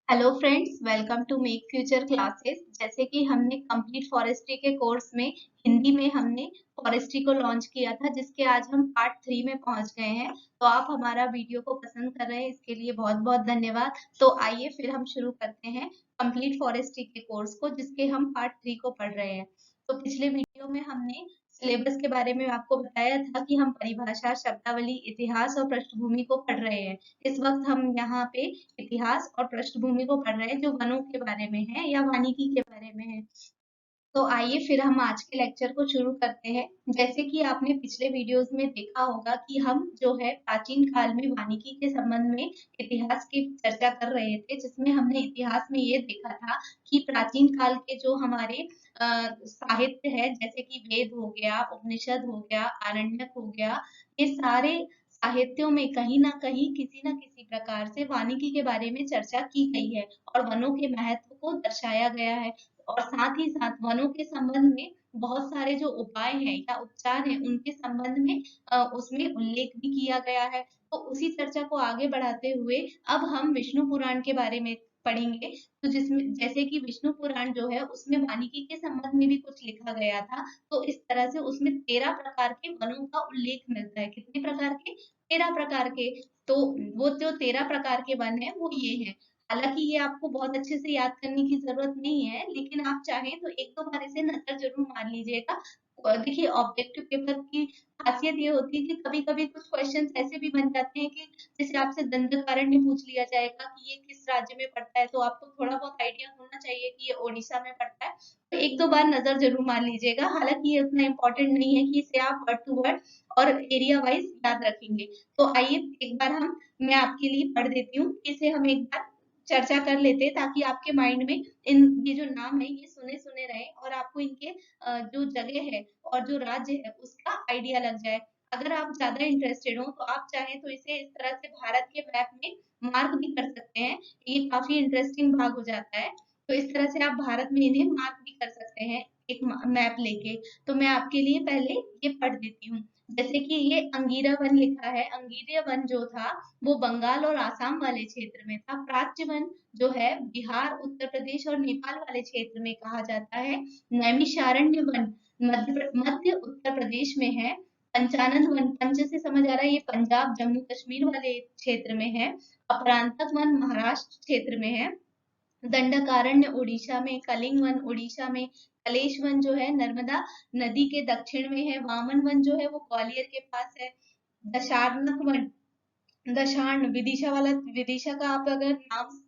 Hello friends, welcome to make future classes. जैसे कि हमने कंप्लीट फॉरेस्ट्री के कोर्स में हिंदी में हमने फॉरेस्ट्री को लॉन्च किया था, जिसके आज हम पार्ट 3 में पहुंच गए हैं। तो आप हमारा वीडियो को पसंद कर रहे हैं, इसके लिए बहुत बहुत धन्यवाद। तो आइए फिर हम शुरू करते हैं कंप्लीट फॉरेस्ट्री के कोर्स को, जिसके हम पार्ट 3 को पढ़ रहे हैं। तो पिछले वीडियो में हमने सिलेबस के बारे में आपको बताया था कि हम परिभाषा, शब्दावली, इतिहास और पृष्ठभूमि को पढ़ रहे हैं। इस वक्त हम यहाँ पे इतिहास और पृष्ठभूमि को पढ़ रहे हैं, जो वनों के बारे में है या वानिकी के बारे में है। तो आइए फिर हम आज के लेक्चर को शुरू करते हैं। जैसे कि आपने पिछले वीडियोस में देखा होगा कि हम जो है प्राचीन काल में वानिकी के संबंध में इतिहास की चर्चा कर रहे थे, जिसमें हमने इतिहास में ये देखा था कि प्राचीन काल के जो हमारे साहित्य है, जैसे कि वेद हो गया, उपनिषद हो गया, आरण्यक हो गया, ये सारे साहित्यों में कहीं ना कहीं किसी न किसी प्रकार से वानिकी के बारे में चर्चा की गई है और वनों के महत्व को दर्शाया गया है। और साथ ही साथ वनों के संबंध में बहुत सारे जो उपाय हैं या उपचार हैं, उनके संबंध में उसमें उल्लेख भी किया गया है। तो उसी चर्चा को आगे बढ़ाते हुए अब हम विष्णु पुराण के बारे में पढ़ेंगे। तो जिसमें जैसे कि विष्णु पुराण जो है, उसमें वानिकी के संबंध में भी कुछ लिखा गया था। तो इस तरह से उसमें 13 प्रकार के वनों का उल्लेख मिलता है। कितने प्रकार के? 13 प्रकार के। तो वो जो 13 प्रकार के वन है वो ये है। हालांकि ये आपको बहुत अच्छे से याद करने की जरूरत नहीं है, लेकिन आप चाहें तो एक दो बार इसे नजर जरूर मार लीजिएगा। देखिए, ऑब्जेक्टिव पेपर की खासियत ये होती है कि कभी कभी कुछ क्वेश्चंस ऐसे भी बन जाते हैं कि जैसे आपसे दंडकारण्य पूछ लिया जाएगा कि ये किस राज्य में पड़ता है, तो आपको थोड़ा बहुत आइडिया होना चाहिए कि ये ओडिशा में पड़ता है। तो एक दो बार नजर जरूर मार लीजिएगा। हालांकि ये उतना इम्पोर्टेंट नहीं है कि इसे आप वर्ड टू वर्ड और एरिया वाइज याद रखेंगे। तो आइए एक बार मैं आपके लिए पढ़ देती हूँ, इसे हम एक बार चर्चा कर लेते हैं, ताकि आपके माइंड में ये जो नाम है ये सुने सुने रहे और आपको इनके जो जगह है और जो राज्य है उसका आइडिया लग जाए। अगर आप ज्यादा इंटरेस्टेड हो तो आप चाहें तो इसे इस तरह से भारत के मैप में मार्क भी कर सकते हैं। ये काफी इंटरेस्टिंग भाग हो जाता है। तो इस तरह से आप भारत में इन्हें मार्क भी कर सकते हैं, एक मैप लेके। तो मैं आपके लिए पहले ये पढ़ देती हूँ। जैसे कि ये अंगीरा वन लिखा है। अंगीरा वन जो था वो बंगाल और आसाम वाले क्षेत्र में था। प्राच्य वन जो है बिहार, उत्तर प्रदेश और नेपाल वाले क्षेत्र में कहा जाता है। नैमिषारण्य वन मध्य उत्तर प्रदेश में है। पंचानन वन, पंच से समझ आ रहा है ये पंजाब जम्मू कश्मीर वाले क्षेत्र में है। अपरांतक वन महाराष्ट्र क्षेत्र में है। दंडकारण्य उड़ीसा में, कलिंग वन उड़ीसा में, कलेश वन जो है नर्मदा नदी के दक्षिण में है। वामन वन जो है वो ग्वालियर के पास है। दशार्णक वन, दशार्ण विदिशा वाला, विदिशा का आप अगर नाम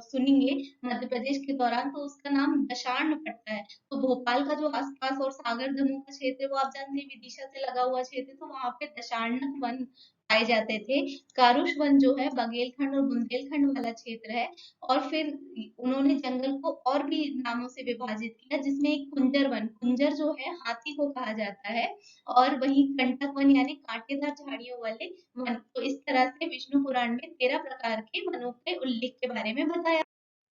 सुनेंगे मध्य प्रदेश के दौरान तो उसका नाम दशार्ण पड़ता है। तो भोपाल का जो आसपास और सागर जम्मू का क्षेत्र है वो आप जानते हैं विदिशा से लगा हुआ क्षेत्र, तो वहां पे दशार्णक वन पाए जाते थे। कारुष वन जो है बघेलखंड और बुंदेलखंड वाला क्षेत्र है। और फिर उन्होंने जंगल को और भी नामों से विभाजित किया, जिसमें एक कुंजर वन, कुंजर जो है हाथी को कहा जाता है। और वही कंटक वन यानी कांटेदार झाड़ियों वाले वन। तो इस तरह से विष्णु पुराण में 13 प्रकार के वनों के उल्लेख के बारे में बताया।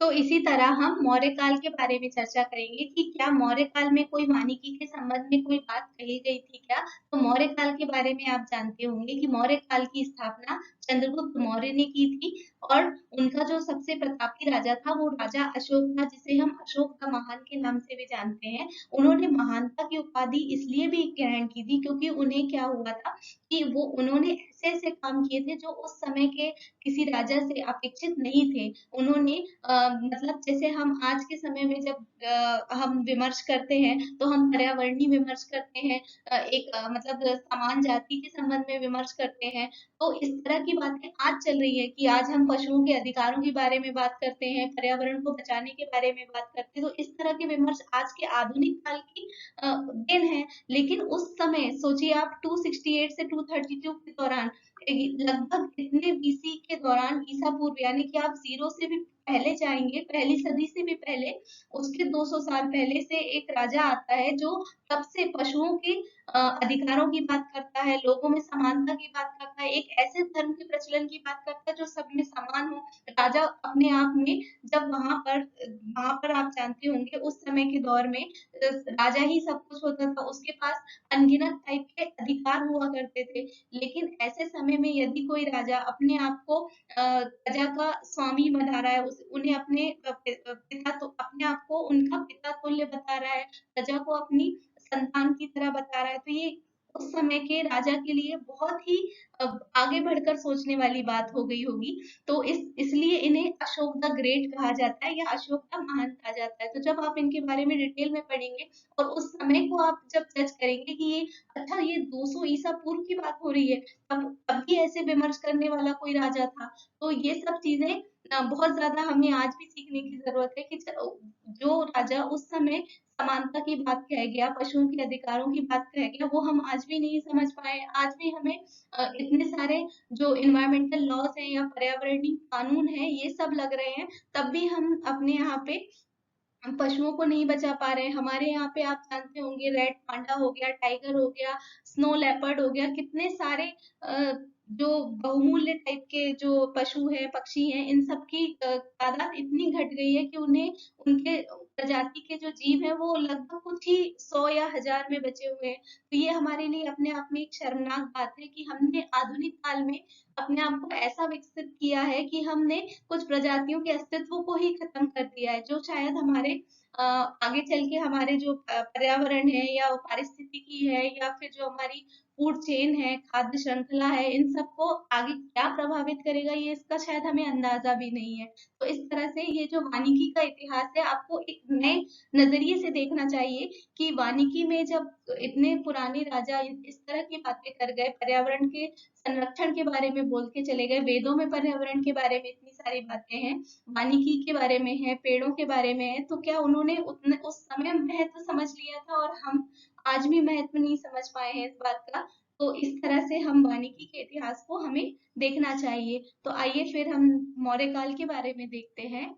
तो इसी तरह हम मौर्य काल के बारे में चर्चा करेंगे कि क्या मौर्य काल में कोई वानिकी के संबंध में कोई बात कही गई थी क्या। तो मौर्य काल के बारे में आप जानते होंगे कि मौर्य काल की स्थापना चंद्रगुप्त मौर्य ने की थी। और उनका जो सबसे प्रतापी राजा था वो राजा अशोक था, जिसे हम अशोक द महान के नाम से भी जानते हैं। उन्होंने महानता की उपाधि इसलिए भी ग्रहण की थी क्योंकि उन्हें क्या हुआ था कि वो उन्होंने ऐसे ऐसे काम किए थे जो उस समय के किसी राजा से अपेक्षित नहीं थे। उन्होंने मतलब जैसे हम आज के समय में जब हम विमर्श करते हैं तो हम पर्यावरणीय विमर्श करते हैं, एक मतलब समान जाति के संबंध में विमर्श करते हैं। तो इस तरह की बातें आज चल रही है कि आज हम पशुओं के अधिकारों के बारे में बात करते हैं, पर्यावरण को बचाने के बारे में बात करते हैं। तो इस तरह के विमर्श आज के आधुनिक काल की देन है। लेकिन उस समय सोचिए आप 268 से 232 के दौरान, लगभग इतने बीसी के दौरान, ईसा पूर्व यानी कि आप जीरो से भी पहले जाएंगे, पहली सदी से भी पहले, उसके 200 साल पहले से एक राजा आता है जो तब से पशुओं के अधिकारों की बात करता है, लोगों में समानता की बात करता है, एक ऐसे धर्म के प्रचलन की बात करता है जो सब में समान हो। राजा अपने आप में, जब वहां पर आप जानते होंगे उस समय के दौर में राजा ही सब कुछ होता था, उसके पास अनगिनत टाइप के अधिकार हुआ करते थे। लेकिन ऐसे समय में यदि कोई राजा अपने आप को प्रजा का स्वामी बना रहा है, उस उन्हें अपने पिता तो अपने आप को उनका पिता तुल्य बता रहा है, प्रजा को अपनी संतान की तरह बता रहा है। तो ये उस समय के राजा के लिए बहुत ही आगे बढ़कर सोचने वाली बात हो गई होगी। तो इसलिए इन्हें अशोक द ग्रेट कहा जाता है या अशोक द महान कहा जाता है। तो जब आप इनके बारे में डिटेल में पढ़ेंगे और उस समय को आप जब जज करेंगे कि ये अच्छा ये 200 ईसा पूर्व की बात हो रही है, तब भी ऐसे विमर्श करने वाला कोई राजा था। तो ये सब चीजें बहुत ज्यादा हमें आज भी सीखने की जरूरत है कि जो राजा उस समय समानता की बात कह गया, पशुओं के अधिकारों की बात कह गया, वो हम आज भी नहीं समझ पाए। आज भी हमें इतने सारे जो इन्वायरमेंटल लॉज हैं या पर्यावरणीय कानून हैं, ये सब लग रहे हैं, तब भी हम अपने यहाँ पे हम पशुओं को नहीं बचा पा रहे हैं। हमारे यहाँ पे आप जानते होंगे रेड पांडा हो गया, टाइगर हो गया, स्नो लेपर्ड हो गया, कितने सारे जो बहुमूल्य टाइप के जो पशु हैं, पक्षी हैं, इन सब की तादाद इतनी घट गई है कि उन्हें उनके प्रजाति के जो जीव हैं वो लगभग कुछ ही 100 या 1000 में बचे हुए हैं। तो ये हमारे लिए अपने आप में एक शर्मनाक बात है कि हमने आधुनिक काल में अपने आप को ऐसा विकसित किया है कि हमने कुछ प्रजातियों के अस्तित्व को ही खत्म कर दिया है, जो शायद हमारे आगे चल के हमारे जो पर्यावरण है या पारिस्थितिकी है या फिर जो हमारी फूड चेन है, खाद्य श्रृंखला है, इन सबको आगे क्या प्रभावित करेगा, ये इसका शायद हमें अंदाजा भी नहीं है। तो इस तरह से ये जो वानिकी का इतिहास है, आपको एक नए नजरिए से देखना चाहिए कि वानिकी में जब इतने पुराने राजा इस तरह की बातें कर गए, पर्यावरण के संरक्षण के बारे में बोल के चले गए, वेदों में पर्यावरण के बारे में इतनी सारी बातें हैं, वानिकी के बारे में है, पेड़ों के बारे में है, तो क्या उन्होंने उतने उस समय महत्व समझ लिया था और हम आज भी महत्व नहीं समझ पाए हैं इस बात का। तो इस तरह से हम वानिकी के इतिहास को हमें देखना चाहिए। तो आइए फिर हम मौर्य काल के बारे में देखते हैं।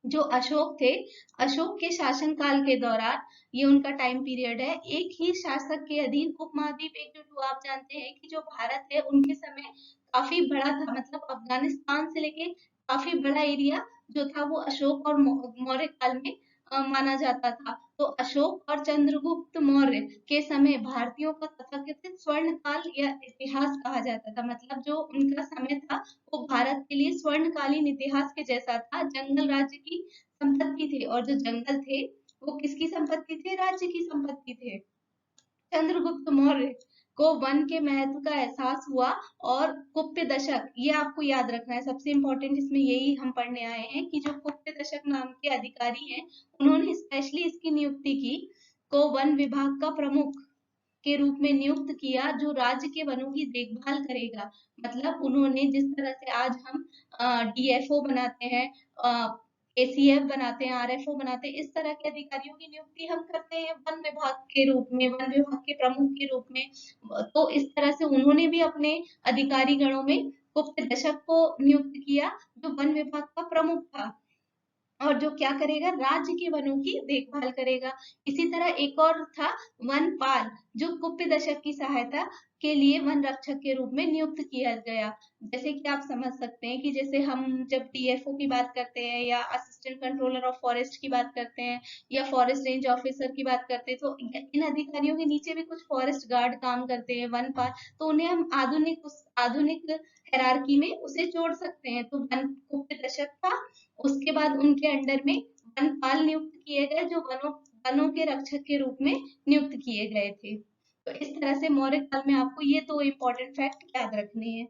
जो अशोक थे, अशोक के शासन काल के दौरान, ये उनका टाइम पीरियड है, एक ही शासक के अधीन उपमहाद्वीप एकजुट हुआ। आप जानते हैं कि जो भारत है उनके समय काफी बड़ा था, मतलब अफगानिस्तान से लेके काफी बड़ा एरिया जो था वो अशोक और मौर्य काल में माना जाता था। तो अशोक और चंद्रगुप्त मौर्य के समय भारतीयों का तथाकथित स्वर्ण काल या इतिहास कहा जाता था। मतलब जो उनका समय था वो भारत के लिए स्वर्णकालीन इतिहास के जैसा था। जंगल राज्य की संपत्ति थे और जो जंगल थे वो किसकी संपत्ति थे? राज्य की संपत्ति थे। चंद्रगुप्त मौर्य को वन के महत्व का एहसास हुआ और गुप्त दशक, ये आपको याद रखना है, सबसे इंपॉर्टेंट इसमें यही हम पढ़ने आए हैं कि जो गुप्त दशक नाम के अधिकारी हैं, उन्होंने स्पेशली इसकी नियुक्ति की, को वन विभाग का प्रमुख के रूप में नियुक्त किया, जो राज्य के वनों की देखभाल करेगा। मतलब उन्होंने जिस तरह से आज हम डीएफओ बनाते हैं, एसीएफ बनाते हैं, आरएफओ बनाते हैं, इस तरह के अधिकारियों की नियुक्ति हम करते हैं वन विभाग के रूप में, वन विभाग के प्रमुख के रूप में। तो इस तरह से उन्होंने भी अपने अधिकारी गणों में गुप्त दशक को नियुक्त किया, जो वन विभाग का प्रमुख था और जो क्या करेगा, राज्य के वनों की देखभाल करेगा। इसी तरह एक और था वनपाल, जो गुप्त दशक की सहायता के लिए वन रक्षक के रूप में नियुक्त किया गया। जैसे कि आप समझ सकते हैं कि जैसे हम जब डीएफओ की बात करते हैं या असिस्टेंट कंट्रोलर ऑफ फॉरेस्ट की बात करते हैं या फॉरेस्ट रेंज ऑफिसर की बात करते हैं, तो इन अधिकारियों के नीचे भी कुछ फॉरेस्ट गार्ड काम करते हैं, वनपाल। तो उन्हें हम आधुनिक हायरार्की में उसे जोड़ सकते हैं। तो वन गुप्त दशक था, उसके बाद उनके अंडर में वनपाल नियुक्त किए गए, जो वनों के रक्षक के रूप में नियुक्त किए गए थे। तो इस तरह से मौर्य काल में आपको ये दो इम्पोर्टेंट फैक्ट याद रखने हैं।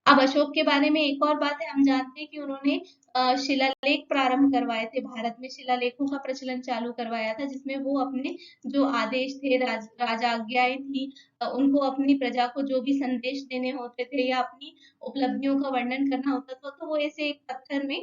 अब अशोक के बारे में एक और बात है, हम जानते हैं कि उन्होंने शिलालेख प्रारंभ करवाए थे, भारत में शिलालेखों का प्रचलन चालू करवाया था, जिसमें वो अपने जो आदेश थे, राजाज्ञाएं थी, उनको अपनी प्रजा को जो भी संदेश देने होते थे या अपनी उपलब्धियों का वर्णन करना होता था, तो वो ऐसे एक पत्थर में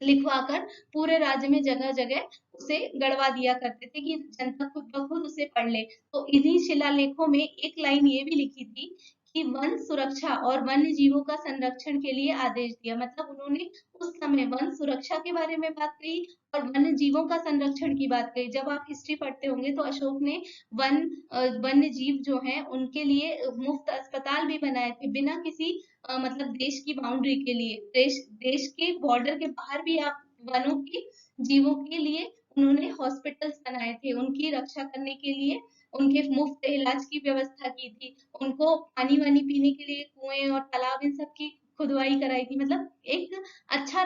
लिखवाकर पूरे राज्य में जगह जगह उसे गड़वा दिया करते थे कि जनता खुद ब खुद उसे पढ़ ले। तो इन्हीं शिलालेखों में एक लाइन ये भी लिखी थी कि वन सुरक्षा और वन्य जीवों का संरक्षण के लिए आदेश दिया। मतलब उन्होंने उस समय वन सुरक्षा के बारे में बात कही और वन्य जीवों का संरक्षण की बात कही। जब आप हिस्ट्री पढ़ते होंगे तो अशोक ने वन्य जीव जो हैं उनके लिए मुफ्त अस्पताल भी बनाए थे, बिना किसी मतलब देश की बाउंड्री के लिए, देश के बॉर्डर के बाहर भी आप वनों के जीवों के लिए उन्होंने हॉस्पिटल्स बनाए थे, उनकी रक्षा करने के लिए उनके मुफ्त इलाज की व्यवस्था की थी, उनको पानी वानी पीने के लिए कुएं और तालाब इन सब की खुदवाई कराई थी। मतलब एक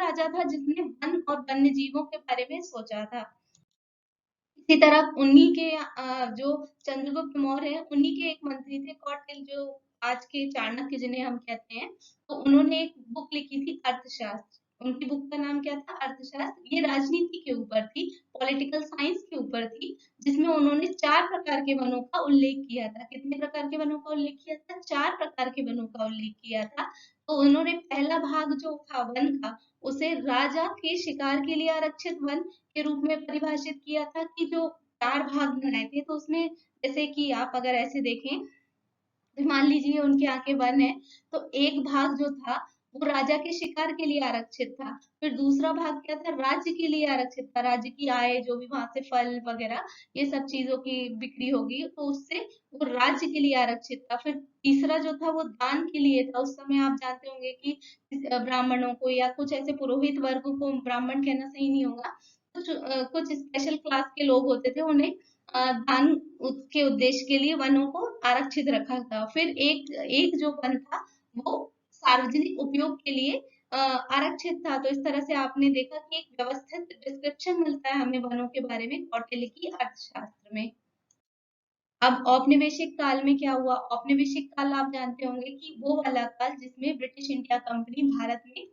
राजा था जिसने वन और वन्य जीवों के बारे में सोचा था। इसी तरह उन्हीं के जो चंद्रगुप्त मौर्य हैं, उन्हीं के एक मंत्री थे कौटिल्य, जो आज के चाणक्य जिन्हें हम कहते हैं। तो उन्होंने एक बुक लिखी थी अर्थशास्त्र। उनकी बुक का नाम क्या था? अर्थशास्त्र। ये राजनीति के ऊपर थी, पॉलिटिकल साइंस के ऊपर थी, जिसमें उन्होंने 4 प्रकार के वनों का उल्लेख किया था। कितने प्रकार के वनों का उल्लेख किया था? 4 प्रकार के वनों का उल्लेख किया था। तो उन्होंने पहला भाग जो था वन का, उसे राजा के शिकार के लिए आरक्षित वन के रूप में परिभाषित किया था, कि जो 4 भाग बनाए थे। तो उसमें जैसे कि आप अगर ऐसे देखें, तो मान लीजिए उनके यहाँ के वन है, तो एक भाग जो था वो राजा के शिकार के लिए आरक्षित था। फिर दूसरा भाग क्या था? राज्य के लिए आरक्षित था, राज्य की आय, जो भी वहां से फल वगैरह ये सब चीजों की बिक्री होगी, तो उससे वो राज्य के लिए आरक्षित था। फिर तीसरा जो था वो दान के लिए था। उस समय आप जानते होंगे कि ब्राह्मणों को या कुछ ऐसे पुरोहित वर्ग को, ब्राह्मण कहना सही नहीं होगा, कुछ स्पेशल क्लास के लोग होते थे, उन्हें दान के उद्देश्य के लिए वनों को आरक्षित रखा था। फिर एक एक जो वन था वो सार्वजनिक उपयोग के लिए आरक्षित था। तो इस तरह से आपने देखा कि एक व्यवस्थित डिस्क्रिप्शन मिलता है हमें वनों के बारे में कौटिल्य की अर्थशास्त्र में। अब औपनिवेशिक काल में क्या हुआ? औपनिवेशिक काल आप जानते होंगे कि वो वाला काल जिसमें ब्रिटिश इंडिया कंपनी भारत में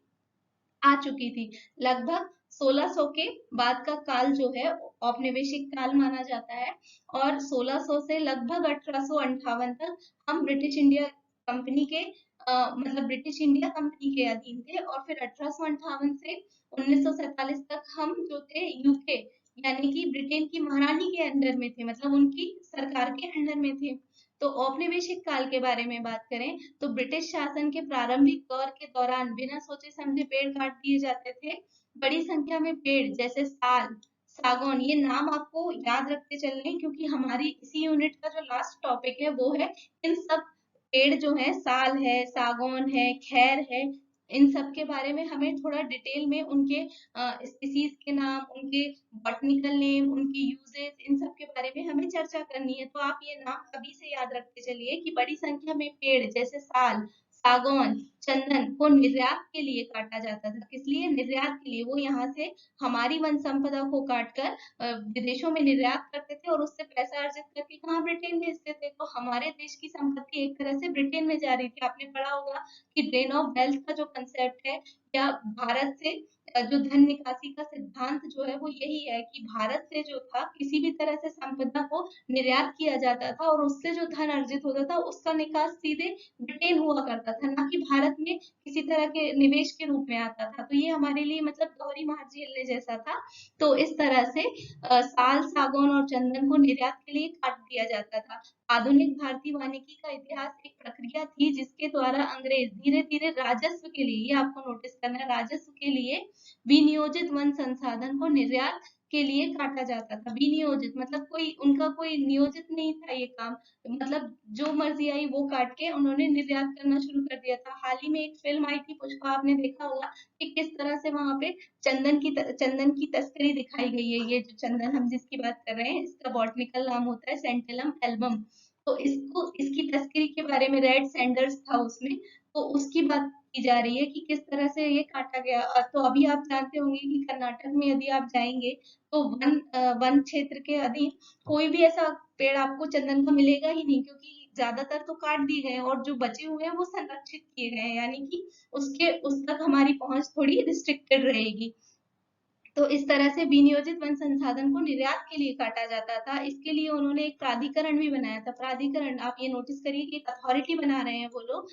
आ चुकी थी। लगभग 1600 के बाद का काल जो है औपनिवेशिक काल माना जाता है, और 1600 से लगभग 1858 तक हम ब्रिटिश इंडिया कंपनी के मतलब ब्रिटिश इंडिया कंपनी के अधीन थे। और फिर 1858 से 1947 तक हम जो थे यूके, यानी कि ब्रिटेन की महारानी के अंडर में थे, मतलब उनकी सरकार के अंडर में थे। तो औपनिवेशिक काल के बारे में बात करें, तो ब्रिटिश शासन के प्रारंभिक दौर के दौरान बिना सोचे समझे पेड़ काट दिए जाते थे। बड़ी संख्या में पेड़ जैसे साल, सागौन, ये नाम आपको याद रखते चलने हैं, क्योंकि हमारी इसी यूनिट का जो लास्ट टॉपिक है वो है इन सब पेड़ जो है, साल है, सागौन है, खैर है, इन सब के बारे में हमें थोड़ा डिटेल में उनके स्पीसीज के नाम, उनके बॉटनिकल नेम, उनकी यूजेस, इन सब के बारे में हमें चर्चा करनी है। तो आप ये नाम अभी से याद रखते चलिए कि बड़ी संख्या में पेड़ जैसे साल, सागौन, चंदन को निर्यात के लिए काटा जाता था। किस लिए? निर्यात के लिए। वो यहाँ से हमारी वन संपदा को काटकर विदेशों में निर्यात करते थे, और उससे पैसा अर्जित करके कहाँ? ब्रिटेन भेजते थे। तो हमारे देश की संपत्ति एक तरह से ब्रिटेन में जा रही थी। आपने पढ़ा होगा कि ड्रेन ऑफ वेल्थ का जो कंसेप्ट है, या भारत से जो धन निकासी का सिद्धांत जो है वो यही है कि भारत से जो था किसी भी तरह से संपदा को निर्यात किया जाता था, और उससे जो धन अर्जित होता था उसका निकास सीधे ब्रिटेन हुआ करता था, ना कि भारत में किसी तरह के निवेश के रूप में आता था। तो ये हमारे लिए मतलब दोहरी मार झेलने जैसा था। तो इस तरह से साल, सागौन और चंदन को निर्यात के लिए काट दिया जाता था। आधुनिक भारतीय वानिकी का इतिहास एक प्रक्रिया थी जिसके द्वारा अंग्रेज धीरे धीरे राजस्व के लिए, ये आपको नोटिस करना है, राजस्व के लिए विनियोजित वन संसाधन को निर्यात के लिए काटा जाता था। विनियोजित मतलब कोई उनका कोई नियोजित नहीं था ये काम, मतलब जो मर्जी आई वो काट के उन्होंने निर्यात करना शुरू कर दिया था। हाल ही में एक फिल्म आई थी पुष्पा, आपने देखा होगा कि किस तरह से वहां पे चंदन की तस्करी दिखाई गई है। ये जो चंदन हम जिसकी बात कर रहे हैं, इसका बॉटनिकल नाम होता है सेंटेलम एल्बम। तो इसकी तस्करी के बारे में रेड सैंडर्स था उसमें, तो उसकी बात की जा रही है कि किस तरह से ये काटा गया। तो अभी आप जानते होंगे कि कर्नाटक में यदि आप जाएंगे तो वन क्षेत्र के अधीन कोई भी ऐसा पेड़ आपको चंदन का मिलेगा ही नहीं, क्योंकि ज्यादातर तो काट दिए गए हैं, और जो बचे हुए हैं वो संरक्षित किए गए हैं, यानी कि उस तक हमारी पहुंच थोड़ी रिस्ट्रिक्टेड रहेगी। तो इस तरह से विनियोजित वन संसाधन को निर्यात के लिए काटा जाता था। इसके लिए उन्होंने एक प्राधिकरण भी बनाया था। प्राधिकरण, आप ये नोटिस करिए कि एक अथॉरिटी बना रहे हैं वो लोग,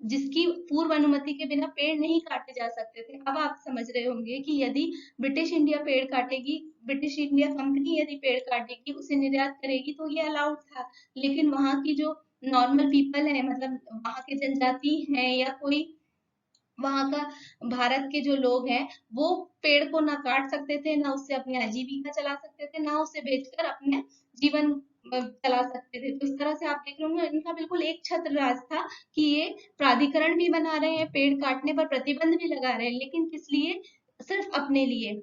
जिसकी पूर्व अनुमति के बिना पेड़ नहीं काटे जा सकते थे। अब आप समझ रहे होंगे कि यदि ब्रिटिश इंडिया पेड़ काटेगी, ब्रिटिश इंडिया कंपनी यदि पेड़ काटेगी, उसे निर्यात करेगी, तो ये अलाउड था। लेकिन वहां की जो नॉर्मल पीपल है, मतलब वहां के जनजाति हैं या कोई वहां का भारत के जो लोग हैं, वो पेड़ को ना काट सकते थे, ना उससे अपनी आजीविका चला सकते थे, ना उसे बेचकर अपने जीवन चला सकते थे। तो इस तरह से आप देख रहे होंगे इनका बिल्कुल एक छत्र राज था कि ये प्राधिकरण भी बना रहे हैं, पेड़ काटने पर प्रतिबंध भी लगा रहे हैं, लेकिन किस लिए? सिर्फ अपने लिए,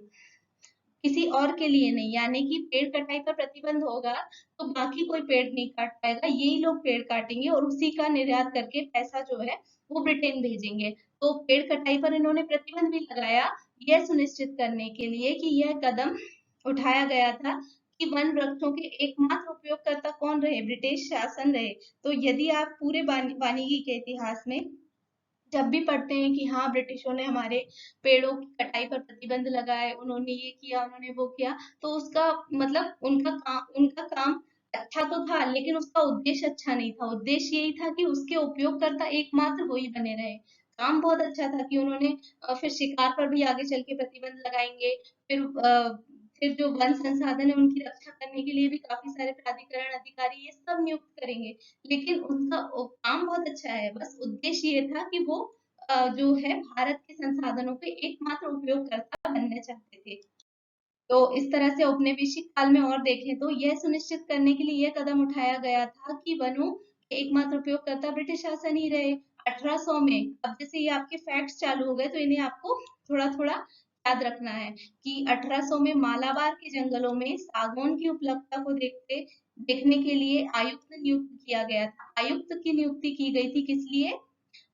किसी और के लिए नहीं। यानी कि पेड़ कटाई पर प्रतिबंध होगा तो बाकी कोई पेड़ नहीं काट पाएगा, यही लोग पेड़ काटेंगे और उसी का निर्यात करके पैसा जो है वो ब्रिटेन भेजेंगे। तो पेड़ कटाई पर इन्होंने प्रतिबंध भी लगाया, यह सुनिश्चित करने के लिए कि यह कदम उठाया गया था कि वन वृक्षों के एकमात्र उपयोगकर्ता कौन रहे, ब्रिटिश शासन रहे। तो यदि आप पूरे वानिकी के इतिहास में जब भी पढ़ते हैं कि हाँ ब्रिटिशों ने हमारे पेड़ों की कटाई पर प्रतिबंध लगाए, उन्होंने ये किया, उन्होंने वो किया, तो उसका मतलब उनका काम अच्छा तो था, लेकिन उसका उद्देश्य अच्छा नहीं था। उद्देश्य यही था कि उसके उपयोगकर्ता एकमात्र वही बने रहे। काम बहुत अच्छा था कि उन्होंने फिर शिकार पर भी आगे चल के प्रतिबंध लगाएंगे। फिर जो वन संसाधन है उनकी रक्षा करने के लिए भी काफी सारे प्राधिकरण, अधिकारी ये सब नियुक्त करेंगे। लेकिन उनका काम बहुत अच्छा है, बस उद्देश्य ये था कि वो जो है भारत के संसाधनों के एकमात्र उपयोगकर्ता बनना चाहते थे। तो इस तरह से औपनिवेशिक काल में और देखें तो यह सुनिश्चित करने के लिए यह कदम उठाया गया था कि वनों के एकमात्र उपयोगकर्ता ब्रिटिश शासन ही रहे। 1800 में, अब जैसे ये आपके फैक्ट्स चालू हो गए तो इन्हें आपको थोड़ा थोड़ा याद रखना है कि 1800 में मालाबार के जंगलों में सागौन की उपलब्धता को देखने के लिए आयुक्त नियुक्त किया गया था। आयुक्त की नियुक्ति की गई थी किस लिए?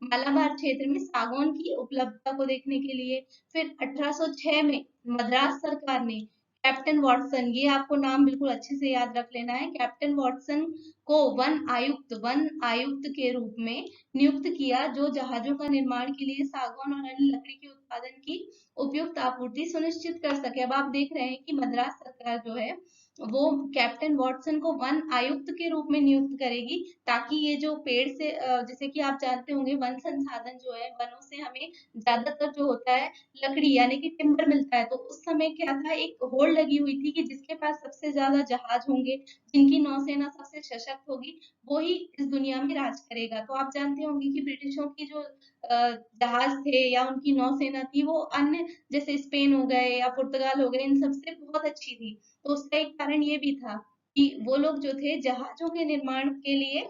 मालाबार क्षेत्र में सागौन की उपलब्धता को देखने के लिए। फिर 1806 में मद्रास सरकार ने कैप्टन वॉटसन, ये आपको नाम बिल्कुल अच्छे से याद रख लेना है, कैप्टन वॉटसन को वन आयुक्त के रूप में नियुक्त किया, जो जहाजों का निर्माण के लिए सागौन और अन्य लकड़ी के उत्पादन की उपयुक्त आपूर्ति सुनिश्चित कर सके। अब आप देख रहे हैं कि मद्रास सरकार जो है वो कैप्टन वॉटसन को वन आयुक्त के रूप में नियुक्त करेगी, ताकि ये जो पेड़ से जैसे कि आप जानते होंगे वन संसाधन जो है, वनों से हमें ज्यादातर जो होता है लकड़ी यानी कि टिम्बर मिलता है। तो उस समय क्या था, एक होड़ लगी हुई थी कि जिसके पास सबसे ज्यादा जहाज होंगे, जिनकी नौसेना सबसे सशक्त होगी, वो ही इस दुनिया में राज करेगा। तो आप जानते होंगे कि ब्रिटिशों की जो जहाज थे या उनकी नौसेना थी वो अन्य जैसे स्पेन हो गए या पुर्तगाल हो गए, इन सबसे बहुत अच्छी थी। तो उसका एक कारण ये भी था कि वो लोग जो थे जहाजों के निर्माण के लिए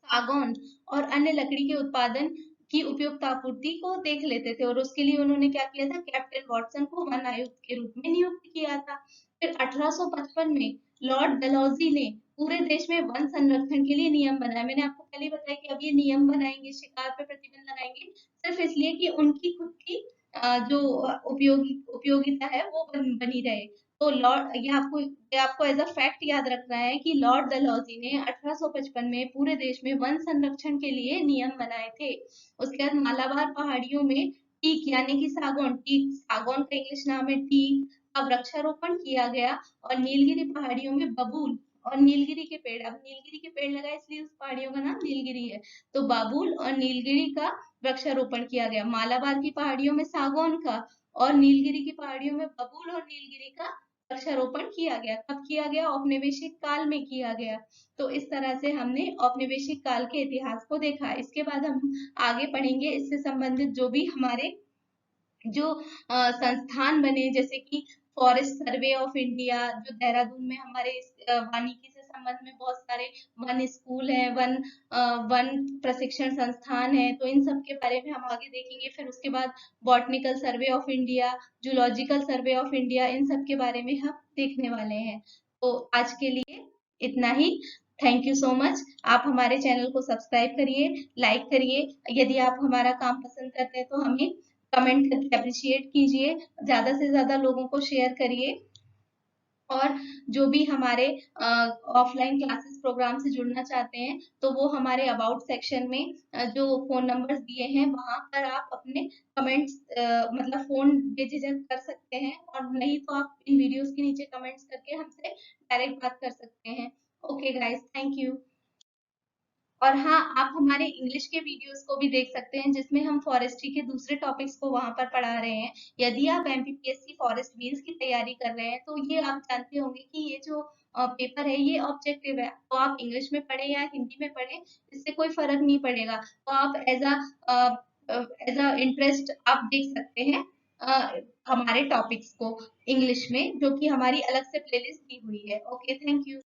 सागौन और अन्य लकड़ी के उत्पादन की उपयुक्त आपूर्ति को देख लेते थे, और उसके लिए उन्होंने क्या किया था, कैप्टन वॉटसन को वन आयुक्त के रूप में नियुक्त किया था। फिर 1855 में लॉर्ड डलहौजी ने पूरे देश में वन संरक्षण के लिए नियम बनाए। मैंने आपको पहले ही बताया कि अब ये नियम बनाएंगे, शिकार पे प्रतिबंध लगाएंगे, सिर्फ इसलिए कि उनकी खुद की जो उपयोगिता है वो बनी रहे। तो ये आपको एज अ फैक्ट याद रखना है कि लॉर्ड डलहौजी ने 1855 में पूरे देश में वन संरक्षण के लिए नियम बनाए थे। उसके बाद मालाबार पहाड़ियों में टीक यानी कि सागौन का इंग्लिश नाम है टीक का वृक्षारोपण किया गया, और नीलगिरी पहाड़ियों में बबूल और नीलगिरी के पेड़, अब नीलगिरी के पेड़ लगाए इसलिए उस पहाड़ियों का नाम नीलगिरी है। तो बाबुल और नीलगिरी का वृक्षारोपण किया गया। मालाबार की पहाड़ियों में सागौन का और नीलगिरी की पहाड़ियों में बबूल और नीलगिरी का वृक्षारोपण किया गया। कब किया गया? औपनिवेशिक काल में किया गया। तो इस तरह से हमने औपनिवेशिक काल के इतिहास को देखा। इसके बाद हम आगे पढ़ेंगे इससे संबंधित जो भी हमारे जो संस्थान बने, जैसे कि फॉरेस्ट सर्वे ऑफ इंडिया, जो देहरादून में हमारे वानिकी से संबंध में बहुत सारे वन स्कूल है, वन प्रशिक्षण संस्थान है, तो इन सब के बारे में हम आगे देखेंगे। फिर उसके बाद botanical survey of India, zoological survey of India, इन सब के बारे में हम देखने वाले हैं। तो आज के लिए इतना ही। Thank you so much. आप हमारे चैनल को सब्सक्राइब करिए, लाइक करिए। यदि आप हमारा काम पसंद करते हैं तो हमें कमेंट करके अप्रिशिएट कीजिए, ज्यादा से ज्यादा लोगों को शेयर करिए। और जो भी हमारे ऑफलाइन क्लासेस प्रोग्राम से जुड़ना चाहते हैं तो वो हमारे अबाउट सेक्शन में जो फोन नंबर्स दिए हैं वहां पर आप अपने कमेंट्स मतलब फोन बेझिझक कर सकते हैं, और नहीं तो आप इन वीडियोस के नीचे कमेंट्स करके हमसे डायरेक्ट बात कर सकते हैं। Okay guys, thank you. और हाँ, आप हमारे इंग्लिश के वीडियोस को भी देख सकते हैं, जिसमें हम फॉरेस्ट्री के दूसरे टॉपिक्स को वहां पर पढ़ा रहे हैं। यदि आप एमपीपीएससी फॉरेस्ट बीन्स की तैयारी कर रहे हैं तो ये आप जानते होंगे कि ये जो पेपर है ये ऑब्जेक्टिव है, तो आप इंग्लिश में पढ़े या हिंदी में पढ़े, इससे कोई फर्क नहीं पड़ेगा। तो आप एज अ इंटरेस्ट आप देख सकते हैं हमारे टॉपिक्स को इंग्लिश में, जो कि हमारी अलग से प्लेलिस्ट दी हुई है। Okay, thank you.